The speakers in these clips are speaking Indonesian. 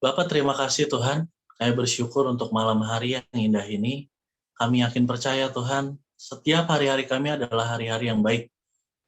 Bapak, terima kasih Tuhan. Kami bersyukur untuk malam hari yang indah ini. Kami yakin percaya Tuhan, setiap hari-hari kami adalah hari-hari yang baik.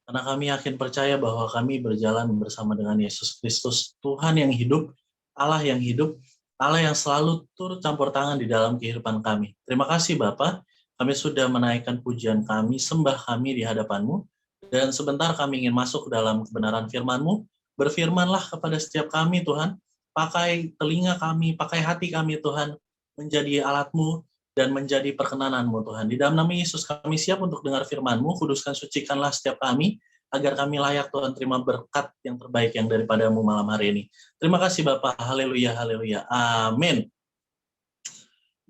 Karena kami yakin percaya bahwa kami berjalan bersama dengan Yesus Kristus, Tuhan yang hidup, Allah yang selalu turut campur tangan di dalam kehidupan kami. Terima kasih Bapak, kami sudah menaikkan pujian kami, sembah kami di hadapan-Mu, dan sebentar kami ingin masuk ke dalam kebenaran firman-Mu. Berfirmanlah kepada setiap kami Tuhan, pakai telinga kami, pakai hati kami Tuhan, menjadi alat-Mu dan menjadi perkenanan-Mu Tuhan. Di dalam nama Yesus kami siap untuk dengar firman-Mu, kuduskan sucikanlah setiap kami, agar kami layak Tuhan terima berkat yang terbaik yang daripada-Mu malam hari ini. Terima kasih Bapak, haleluya, haleluya, amin.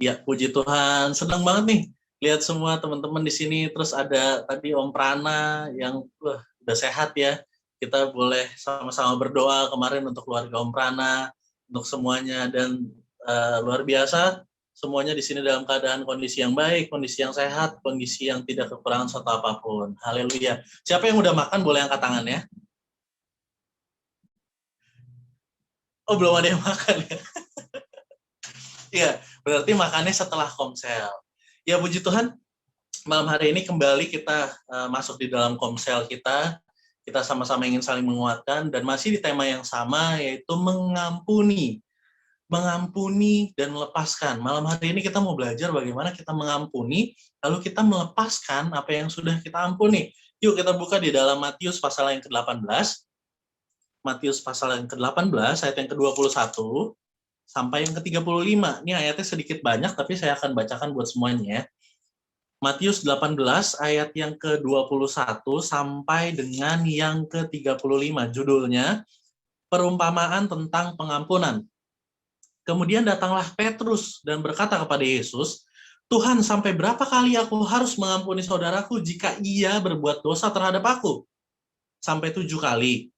Ya, puji Tuhan, senang banget nih lihat semua teman-teman di sini. Terus ada tadi Om Prana yang udah sehat ya. Kita boleh sama-sama berdoa kemarin untuk keluarga Om Prana, untuk semuanya, dan luar biasa semuanya di sini dalam keadaan kondisi yang baik, kondisi yang sehat, kondisi yang tidak kekurangan suatu apapun. Haleluya. Siapa yang udah makan boleh angkat tangan ya. Oh, belum ada yang makan ya. Iya, berarti makannya setelah komsel. Ya, puji Tuhan, malam hari ini kembali kita masuk di dalam komsel kita. Kita sama-sama ingin saling menguatkan, dan masih di tema yang sama, yaitu mengampuni. Mengampuni dan melepaskan. Malam hari ini kita mau belajar bagaimana kita mengampuni, lalu kita melepaskan apa yang sudah kita ampuni. Yuk kita buka di dalam Matius pasal yang ke-18. Matius pasal yang ke-18, ayat yang ke-21, sampai yang ke-35. Ini ayatnya sedikit banyak, tapi saya akan bacakan buat semuanya. Matius 18 ayat yang ke-21 sampai dengan yang ke-35. Judulnya, Perumpamaan tentang Pengampunan. Kemudian datanglah Petrus dan berkata kepada Yesus, Tuhan, sampai berapa kali aku harus mengampuni saudaraku jika ia berbuat dosa terhadap aku? Sampai 7 kali.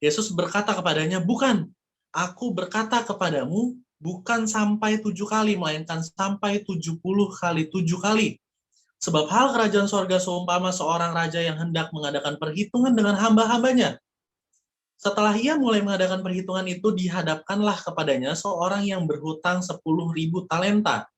Yesus berkata kepadanya, bukan, aku berkata kepadamu, bukan sampai 7 kali, melainkan sampai 70 kali 7 kali. Sebab hal kerajaan sorga seumpama seorang raja yang hendak mengadakan perhitungan dengan hamba-hambanya. Setelah ia mulai mengadakan perhitungan itu, dihadapkanlah kepadanya seorang yang berhutang 10.000 talenta.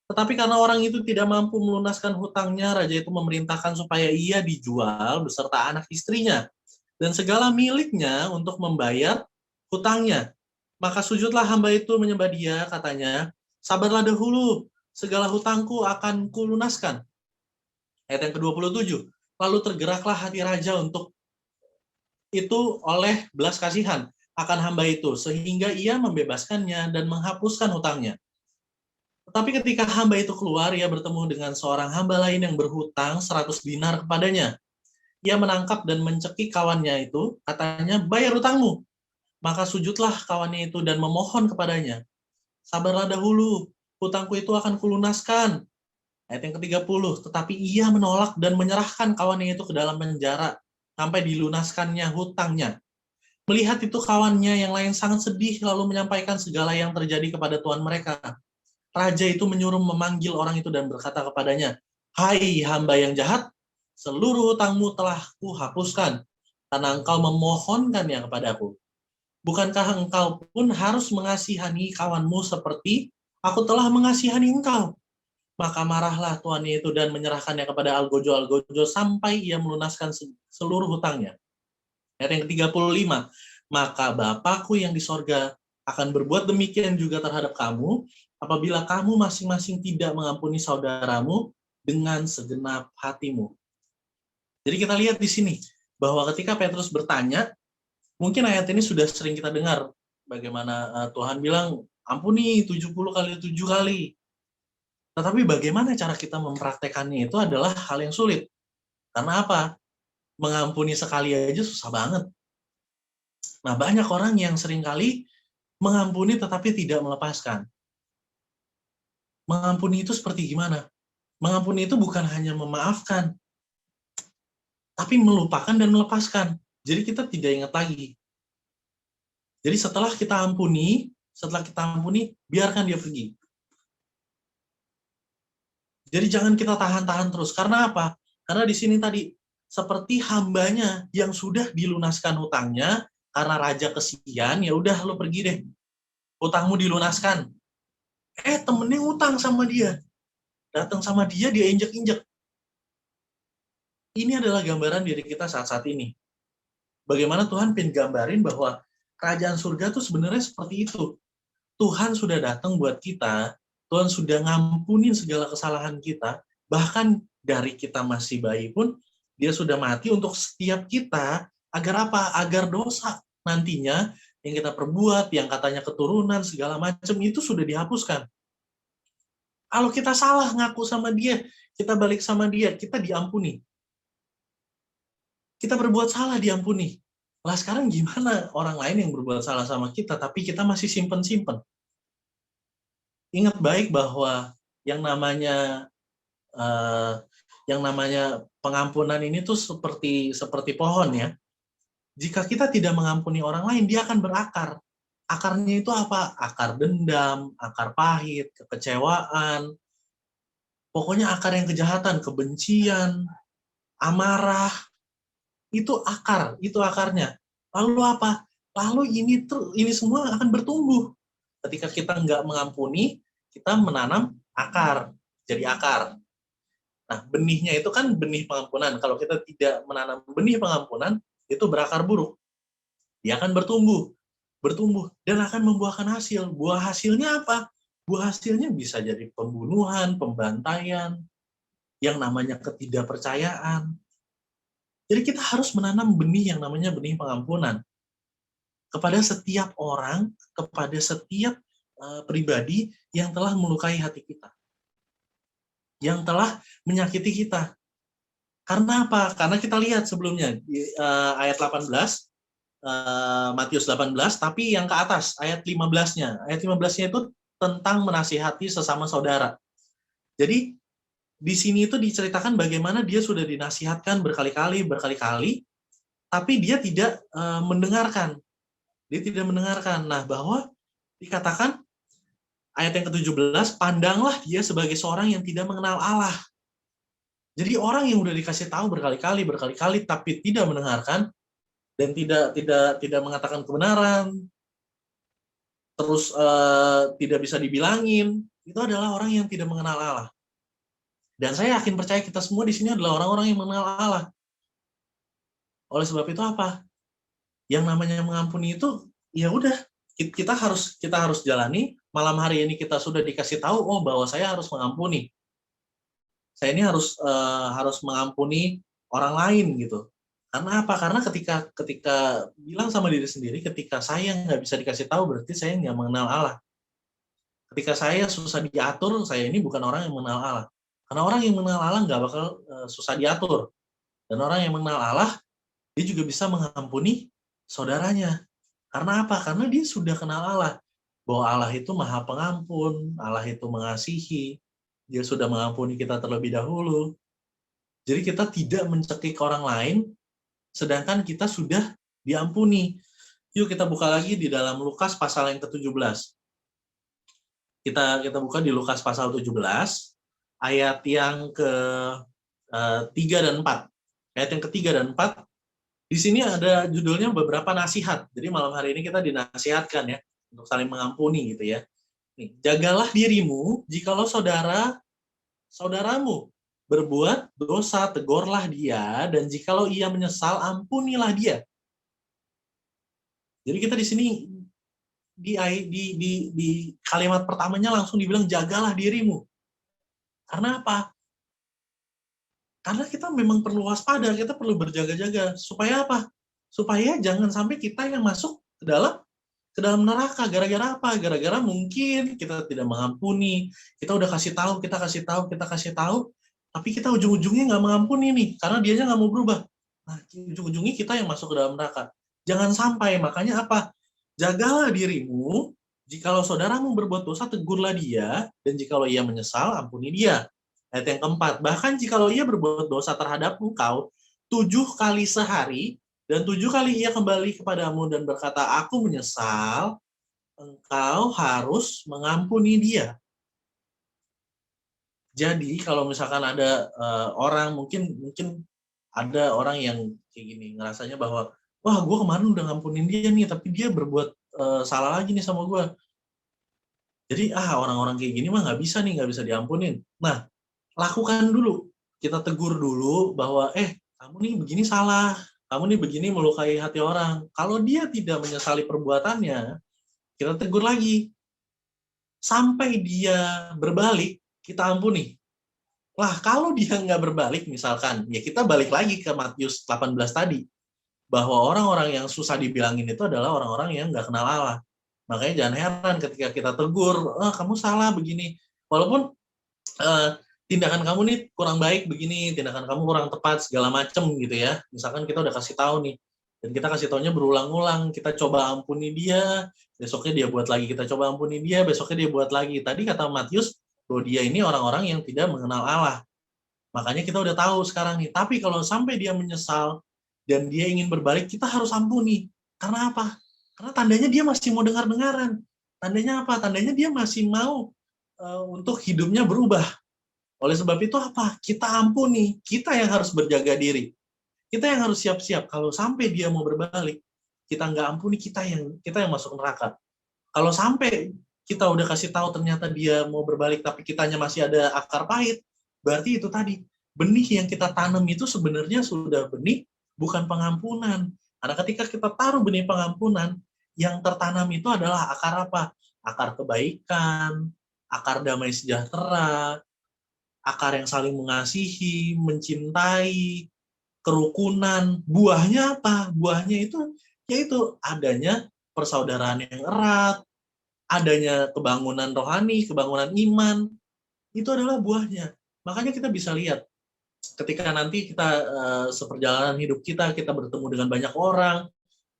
Tetapi karena orang itu tidak mampu melunaskan hutangnya, raja itu memerintahkan supaya ia dijual beserta anak istrinya dan segala miliknya untuk membayar hutangnya. Maka sujudlah hamba itu menyembah dia, katanya, sabarlah dahulu, segala hutangku akan kulunaskan. Ayat yang ke-27, lalu tergeraklah hati raja untuk itu oleh belas kasihan akan hamba itu, sehingga ia membebaskannya dan menghapuskan hutangnya. Tetapi ketika hamba itu keluar, ia bertemu dengan seorang hamba lain yang berhutang 100 dinar kepadanya. Ia menangkap dan mencekik kawannya itu, katanya, bayar hutangmu. Maka sujudlah kawannya itu dan memohon kepadanya, sabarlah dahulu, hutangku itu akan kulunaskan. Ayat yang ke-30, tetapi ia menolak dan menyerahkan kawannya itu ke dalam penjara, sampai dilunaskannya hutangnya. Melihat itu kawannya yang lain sangat sedih, lalu menyampaikan segala yang terjadi kepada tuan mereka. Raja itu menyuruh memanggil orang itu dan berkata kepadanya, hai hamba yang jahat, seluruh hutangmu telah kuhapuskan, karena engkau memohonkannya kepadaku. Bukankah engkau pun harus mengasihani kawanmu seperti aku telah mengasihani engkau? Maka marahlah tuannya itu dan menyerahkannya kepada algojo-algojo sampai ia melunaskan seluruh hutangnya. Ayat yang ke-35, maka Bapakku yang di sorga akan berbuat demikian juga terhadap kamu, apabila kamu masing-masing tidak mengampuni saudaramu dengan segenap hatimu. Jadi kita lihat di sini, bahwa ketika Petrus bertanya, mungkin ayat ini sudah sering kita dengar, bagaimana Tuhan bilang, ampuni 70 kali 7 kali. Tetapi bagaimana cara kita mempraktekannya itu adalah hal yang sulit. Karena apa? Mengampuni sekali aja susah banget. Nah, banyak orang yang seringkali mengampuni tetapi tidak melepaskan. Mengampuni itu seperti gimana? Mengampuni itu bukan hanya memaafkan, tapi melupakan dan melepaskan. Jadi kita tidak ingat lagi. Jadi setelah kita ampuni, biarkan dia pergi. Jadi jangan kita tahan-tahan terus. Karena apa? Karena di sini tadi, seperti hambanya yang sudah dilunaskan hutangnya, karena raja kesian, ya udah lo pergi deh. hutangmu dilunaskan. Temennya utang sama dia. Datang sama dia injek-injek. Ini adalah gambaran diri kita saat-saat ini. Bagaimana Tuhan pengen gambarin bahwa kerajaan surga tuh sebenarnya seperti itu. Tuhan sudah datang buat kita, Tuhan sudah ngampunin segala kesalahan kita, bahkan dari kita masih bayi pun, dia sudah mati untuk setiap kita, agar apa? Agar dosa nantinya yang kita perbuat, yang katanya keturunan, segala macam, itu sudah dihapuskan. Kalau kita salah ngaku sama dia, kita balik sama dia, kita diampuni. Kita berbuat salah diampuni. Lah sekarang gimana orang lain yang berbuat salah sama kita, tapi kita masih simpen-simpen? Ingat baik bahwa yang namanya pengampunan ini tuh seperti pohon ya. Jika kita tidak mengampuni orang lain, dia akan berakar. Akarnya itu apa? Akar dendam, akar pahit, kekecewaan. Pokoknya akar yang kejahatan, kebencian, amarah. Itu akarnya. Lalu apa? Lalu ini semua akan bertumbuh. Ketika kita nggak mengampuni, kita menanam akar, jadi akar. Nah, benihnya itu kan benih pengampunan. Kalau kita tidak menanam benih pengampunan, itu berakar buruk. Dia akan bertumbuh, dan akan membuahkan hasil. Buah hasilnya apa? Buah hasilnya bisa jadi pembunuhan, pembantaian, yang namanya ketidakpercayaan. Jadi kita harus menanam benih yang namanya benih pengampunan kepada setiap orang, kepada setiap pribadi yang telah melukai hati kita, yang telah menyakiti kita. Karena apa? Karena kita lihat sebelumnya di ayat 18, Matius 18, tapi yang ke atas, ayat 15-nya. Ayat 15-nya itu tentang menasihati sesama saudara. Jadi di sini itu diceritakan bagaimana dia sudah dinasihatkan berkali-kali, tapi dia tidak mendengarkan. Dia tidak mendengarkan. Nah, bahwa dikatakan ayat yang ke-17, pandanglah dia sebagai seorang yang tidak mengenal Allah. Jadi orang yang udah dikasih tahu berkali-kali, tapi tidak mendengarkan dan tidak mengatakan kebenaran, terus tidak bisa dibilangin, itu adalah orang yang tidak mengenal Allah. Dan saya yakin percaya kita semua di sini adalah orang-orang yang mengenal Allah. Oleh sebab itu apa? Yang namanya mengampuni itu, ya udah, kita harus jalani. Malam hari ini kita sudah dikasih tahu, bahwa saya harus mengampuni. Saya ini harus mengampuni orang lain gitu. Karena apa? Karena ketika bilang sama diri sendiri, ketika saya nggak bisa dikasih tahu, berarti saya nggak mengenal Allah. Ketika saya susah diatur, saya ini bukan orang yang mengenal Allah. Karena orang yang mengenal Allah nggak bakal susah diatur. Dan orang yang mengenal Allah, dia juga bisa mengampuni saudaranya. Karena apa? Karena dia sudah kenal Allah. Bahwa Allah itu maha pengampun, Allah itu mengasihi, dia sudah mengampuni kita terlebih dahulu. Jadi kita tidak mencekik orang lain, sedangkan kita sudah diampuni. Yuk kita buka lagi di dalam Lukas pasal yang ke-17. Kita buka di Lukas pasal 17, ayat yang ke-3 dan 4. Ayat yang ke-3 dan 4, di sini ada judulnya beberapa nasihat. Jadi malam hari ini kita dinasihatkan ya, untuk saling mengampuni gitu ya. Nih, jagalah dirimu, jikalau saudaramu berbuat dosa, tegurlah dia, dan jikalau ia menyesal, ampunilah dia. Jadi kita di sini di kalimat pertamanya langsung dibilang jagalah dirimu. Karena apa? Karena kita memang perlu waspada, kita perlu berjaga-jaga. Supaya apa? Supaya jangan sampai kita yang masuk ke dalam neraka. Gara-gara apa? Gara-gara mungkin kita tidak mengampuni. Kita udah kasih tahu, tapi kita ujung-ujungnya nggak mengampuni nih, karena dianya nggak mau berubah. Nah, ujung-ujungnya kita yang masuk ke dalam neraka. Jangan sampai, makanya apa? Jagalah dirimu, jikalau saudaramu berbuat dosa, tegurlah dia, dan jikalau ia menyesal, ampuni dia. Ayat yang keempat, bahkan jikalau ia berbuat dosa terhadap engkau 7 kali sehari, dan 7 kali ia kembali kepadamu dan berkata, aku menyesal, engkau harus mengampuni dia. Jadi kalau misalkan ada orang, mungkin ada orang yang kayak gini, ngerasanya bahwa, wah gue kemarin udah ngampunin dia nih, tapi dia berbuat salah lagi nih sama gue. Jadi orang-orang kayak gini mah nggak bisa nih, nggak bisa diampunin. Nah, lakukan dulu. Kita tegur dulu bahwa, kamu nih begini salah, kamu nih begini melukai hati orang. Kalau dia tidak menyesali perbuatannya, kita tegur lagi. Sampai dia berbalik, kita ampuni. Lah, kalau dia nggak berbalik misalkan, ya kita balik lagi ke Matius 18 tadi. Bahwa orang-orang yang susah dibilangin itu adalah orang-orang yang nggak kenal Allah. Makanya jangan heran ketika kita tegur, kamu salah begini. Walaupun tindakan kamu nih kurang baik begini, tindakan kamu kurang tepat segala macem gitu ya. Misalkan kita udah kasih tahu nih, dan kita kasih taunya berulang-ulang, kita coba ampuni dia, besoknya dia buat lagi, kita coba ampuni dia, besoknya dia buat lagi. Tadi kata Matius bahwa dia ini orang-orang yang tidak mengenal Allah. Makanya kita udah tahu sekarang nih. Tapi kalau sampai dia menyesal dan dia ingin berbalik, kita harus ampuni. Karena apa? Karena tandanya dia masih mau dengar-dengaran. Tandanya apa? Tandanya dia masih mau untuk hidupnya berubah. Oleh sebab itu apa? Kita ampuni. Kita yang harus berjaga diri. Kita yang harus siap-siap. Kalau sampai dia mau berbalik, kita nggak ampuni, kita yang masuk neraka. Kalau sampai kita udah kasih tahu ternyata dia mau berbalik tapi kitanya masih ada akar pahit, berarti itu tadi, benih yang kita tanam itu sebenarnya sudah benih bukan pengampunan. Karena ketika kita taruh benih pengampunan, yang tertanam itu adalah akar apa? Akar kebaikan, akar damai sejahtera, akar yang saling mengasihi, mencintai, kerukunan. Buahnya apa? Buahnya itu yaitu adanya persaudaraan yang erat, adanya kebangunan rohani, kebangunan iman, itu adalah buahnya. Makanya kita bisa lihat, ketika nanti kita seperjalanan hidup kita bertemu dengan banyak orang,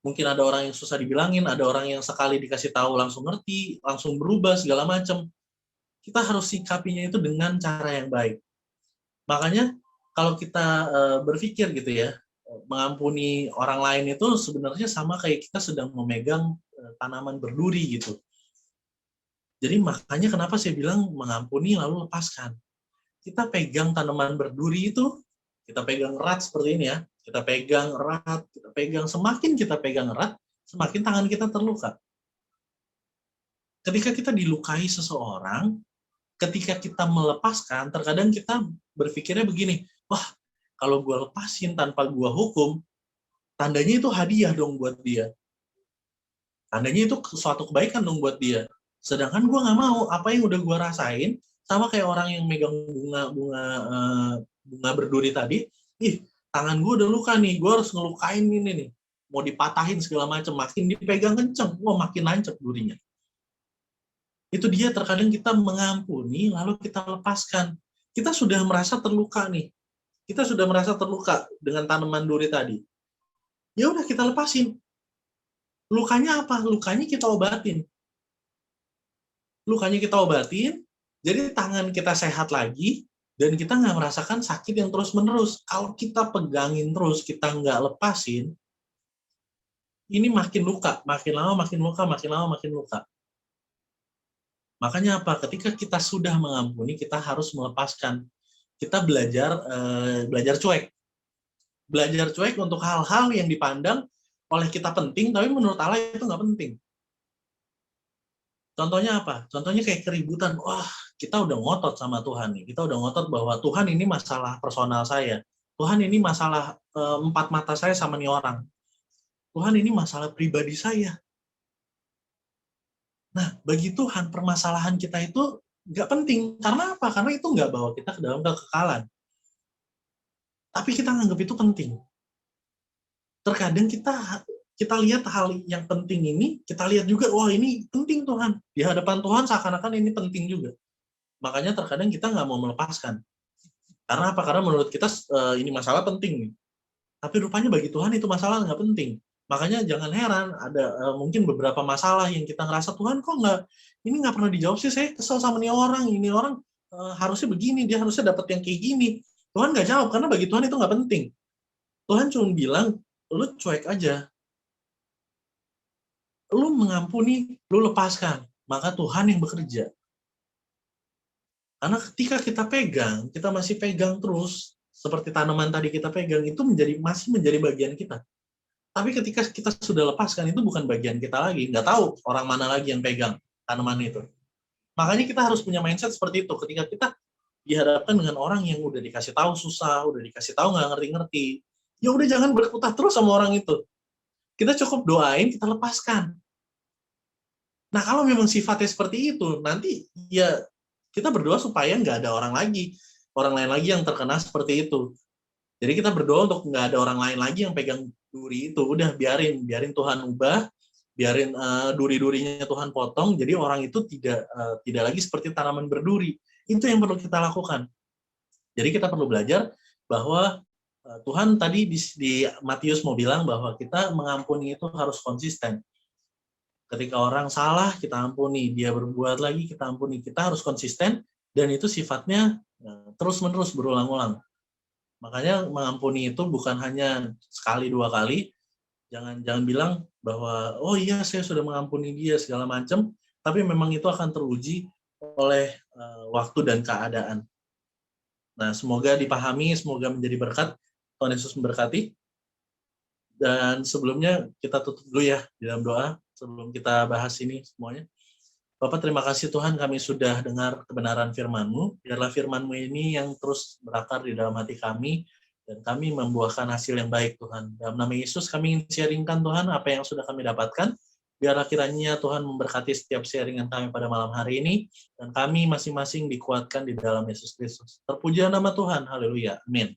mungkin ada orang yang susah dibilangin, ada orang yang sekali dikasih tahu langsung ngerti, langsung berubah, segala macam. Kita harus sikapinya itu dengan cara yang baik. Makanya kalau kita berpikir gitu ya, mengampuni orang lain itu sebenarnya sama kayak kita sedang memegang tanaman berduri gitu. Jadi makanya kenapa saya bilang mengampuni lalu lepaskan. Kita pegang tanaman berduri itu, kita pegang erat seperti ini ya, kita pegang erat, kita pegang, semakin kita pegang erat, semakin tangan kita terluka. Ketika kita dilukai seseorang, ketika kita melepaskan, terkadang kita berpikirnya begini, wah kalau gue lepasin tanpa gue hukum, tandanya itu hadiah dong buat dia. Tandanya itu suatu kebaikan dong buat dia. Sedangkan gue nggak mau, apa yang udah gue rasain, sama kayak orang yang megang bunga berduri tadi, tangan gue udah luka nih, gue harus ngelukain ini nih, mau dipatahin segala macam, makin dipegang kenceng, makin nancep durinya. Itu dia terkadang kita mengampuni, lalu kita lepaskan. Kita sudah merasa terluka nih, kita sudah merasa terluka dengan tanaman duri tadi. Ya udah kita lepasin. Lukanya apa? Lukanya kita obatin. Lukanya kita obatin, jadi tangan kita sehat lagi, dan kita nggak merasakan sakit yang terus-menerus. Kalau kita pegangin terus, kita nggak lepasin, ini makin luka, makin lama makin luka, makin lama makin luka. Makanya apa? Ketika kita sudah mengampuni, kita harus melepaskan. Kita belajar cuek. Belajar cuek untuk hal-hal yang dipandang oleh kita penting, tapi menurut Allah itu nggak penting. Contohnya apa? Contohnya kayak keributan. Wah, kita udah ngotot sama Tuhan nih. Kita udah ngotot bahwa Tuhan ini masalah personal saya. Tuhan ini masalah empat mata saya sama nih orang. Tuhan ini masalah pribadi saya. Nah, bagi Tuhan permasalahan kita itu nggak penting. Karena apa? Karena itu nggak bawa kita ke dalam kekekalan. Tapi kita nganggap itu penting. Terkadang kita lihat hal yang penting ini, kita lihat juga, wah ini penting Tuhan. Di hadapan Tuhan seakan-akan ini penting juga. Makanya terkadang kita nggak mau melepaskan. Karena apa? Karena menurut kita ini masalah penting nih. Tapi rupanya bagi Tuhan itu masalah nggak penting. Makanya jangan heran ada mungkin beberapa masalah yang kita ngerasa Tuhan kok ini nggak pernah dijawab sih, saya kesel sama ini orang harusnya begini, dia harusnya dapat yang kayak gini. Tuhan nggak jawab karena bagi Tuhan itu nggak penting. Tuhan cuma bilang, lu cuek aja. Lu mengampuni, lu lepaskan. Maka Tuhan yang bekerja. Karena ketika kita pegang, kita masih pegang terus, seperti tanaman tadi kita pegang, itu masih menjadi bagian kita. Tapi ketika kita sudah lepaskan, itu bukan bagian kita lagi. Nggak tahu orang mana lagi yang pegang tanaman itu. Makanya kita harus punya mindset seperti itu. Ketika kita dihadapkan dengan orang yang udah dikasih tahu susah, udah dikasih tahu nggak ngerti-ngerti, ya udah jangan berkutat terus sama orang itu. Kita cukup doain, kita lepaskan. Nah kalau memang sifatnya seperti itu, nanti ya kita berdoa supaya nggak ada orang lain lagi yang terkena seperti itu. Jadi kita berdoa untuk nggak ada orang lain lagi yang pegang duri itu. Udah biarin Tuhan ubah, biarin duri-durinya Tuhan potong. Jadi orang itu tidak lagi seperti tanaman berduri. Itu yang perlu kita lakukan. Jadi kita perlu belajar bahwa Tuhan tadi di Matius mau bilang bahwa kita mengampuni itu harus konsisten. Ketika orang salah, kita ampuni. Dia berbuat lagi, kita ampuni. Kita harus konsisten, dan itu sifatnya terus-menerus berulang-ulang. Makanya mengampuni itu bukan hanya sekali, 2 kali. Jangan bilang bahwa, oh iya saya sudah mengampuni dia, segala macam. Tapi memang itu akan teruji oleh waktu dan keadaan. Nah, semoga dipahami, semoga menjadi berkat. Tuhan Yesus memberkati. Dan sebelumnya kita tutup dulu ya di dalam doa sebelum kita bahas ini semuanya. Bapak, terima kasih Tuhan kami sudah dengar kebenaran firman-Mu. Biarlah firman-Mu ini yang terus berakar di dalam hati kami, dan kami membuahkan hasil yang baik Tuhan. Dalam nama Yesus kami ingin sharingkan Tuhan apa yang sudah kami dapatkan. Biarlah kiranya Tuhan memberkati setiap sharingan kami pada malam hari ini, dan kami masing-masing dikuatkan di dalam Yesus Kristus. Terpujilah nama Tuhan, haleluya, amin.